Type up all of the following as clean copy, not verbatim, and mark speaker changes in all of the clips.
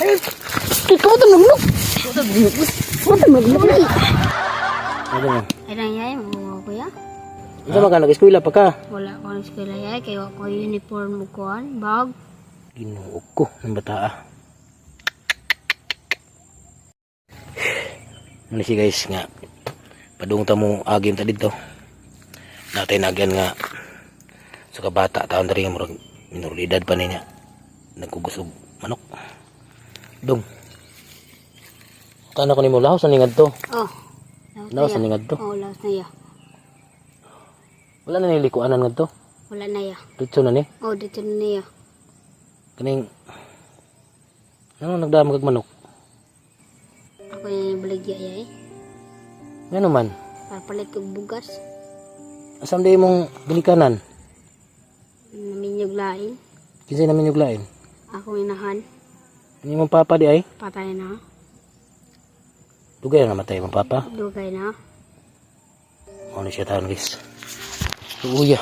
Speaker 1: Ikaw ito naglok. Ikaw ito naglok.
Speaker 2: Ano mo?
Speaker 3: Ay lang yay, mabuha ko ya.
Speaker 2: Isa ba ka nag-eskwela pa ka?
Speaker 3: Wala ko ng eskwela yay, kaya ko uniform mo kuhan, bag.
Speaker 2: Ginuo ko ng bata. Ano si guys nga. Padung ta mo agim ta dito. Natay nagyan nga sa kabata taon na rin murag minoridad pa niya. Nagkugusog manok. Dong. Kana ko nimo lahos sa ningad to.
Speaker 3: Oh.
Speaker 2: Lahos sa ningad to.
Speaker 3: Oh, laos na ya.
Speaker 2: Wala na nilikuanan nga to.
Speaker 3: Wala na ya.
Speaker 2: Dito na ni.
Speaker 3: Oh, dito na niya.
Speaker 2: Kaning ano nagdamag kag manok.
Speaker 3: Ako yung baligya yay.
Speaker 2: Ngano man?
Speaker 3: Papalit kong bugas.
Speaker 2: Asam day mong binikanan.
Speaker 3: Naminyog lain.
Speaker 2: Kinsay namin yung lain.
Speaker 3: Ako inahan.
Speaker 2: Hindi mong papa di ay.
Speaker 3: Patay na.
Speaker 2: Dugay na namatay mong papa.
Speaker 3: Dugay na.
Speaker 2: Ano siya taon guys. Uya.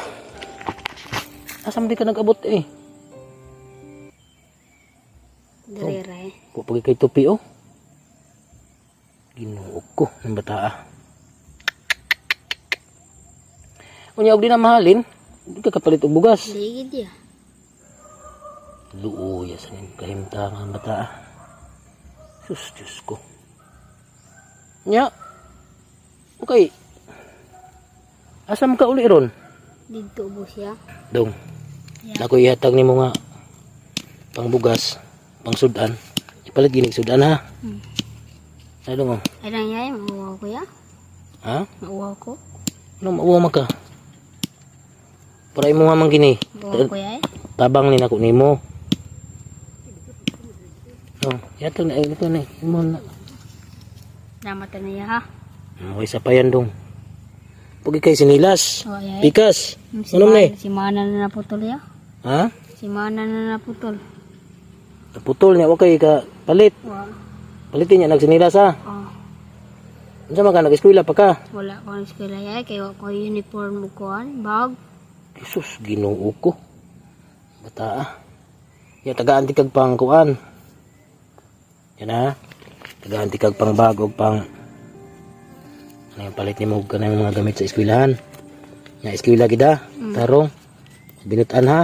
Speaker 2: Asam di ka nag-abot eh.
Speaker 3: Darira eh.
Speaker 2: Pupagi kay tupi oh. Ginuog ko ng bata. Unya og di na mahalin, di ka kapalit og bugas.
Speaker 3: Ligid ya.
Speaker 2: Luuya sa ning kahimtangan ng bata. Sus, Diyos ko. Nya. Okay. Asam ka uli ron?
Speaker 3: Dito ubos ya.
Speaker 2: Dong.
Speaker 3: Yeah.
Speaker 2: Ako ihatag nimo nga pangbugas, pangsudan. Ipalit ginig sudan ha. Ano mo?
Speaker 3: Ay lang yay, mabuha ko ya.
Speaker 2: Ha?
Speaker 3: Mabuha ko.
Speaker 2: Ano mauwa ka? Para imo nga man gini.
Speaker 3: Mabuha ko yay.
Speaker 2: Tabang ni nako nimo. Oh, yatag na ito na. Imo na.
Speaker 3: Damat na ya ha.
Speaker 2: Okay sa payan dong. Pagi kay sinilas.
Speaker 3: Oh, yay.
Speaker 2: Pikas. Ano ni?
Speaker 3: Si Mana na naputol ya.
Speaker 2: Ha?
Speaker 3: Si Mana na naputol.
Speaker 2: Naputol niya okay ka palit.
Speaker 3: Wow.
Speaker 2: Palitin niya nagsinilas ha.
Speaker 3: Oh.
Speaker 2: Unsa man ka nag-eskwela pa ka?
Speaker 3: Wala ko ng eskwela yay, kaya ko uniform mo kuhan, bag.
Speaker 2: Jesus, Ginoo ko. Bata. Ya taga-anti kag pangkuan. Yan ha. Taga-anti kag pang bag og pang ano yung palit nimo og kanang mga gamit sa eskwelahan. Ya eskwela gida. Tarong. Binutan ha.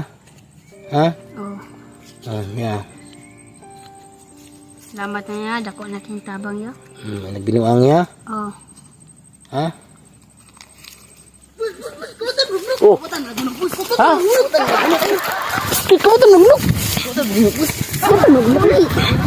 Speaker 2: Ha?
Speaker 3: Oh.
Speaker 2: Ya.
Speaker 3: Salamat na ya, dako na king tabang ya.
Speaker 2: Nagbinuang ya.
Speaker 3: Oh.
Speaker 2: Ha? Oh. Ha?
Speaker 1: Ikaw ito naglok. Ikaw ito naglok.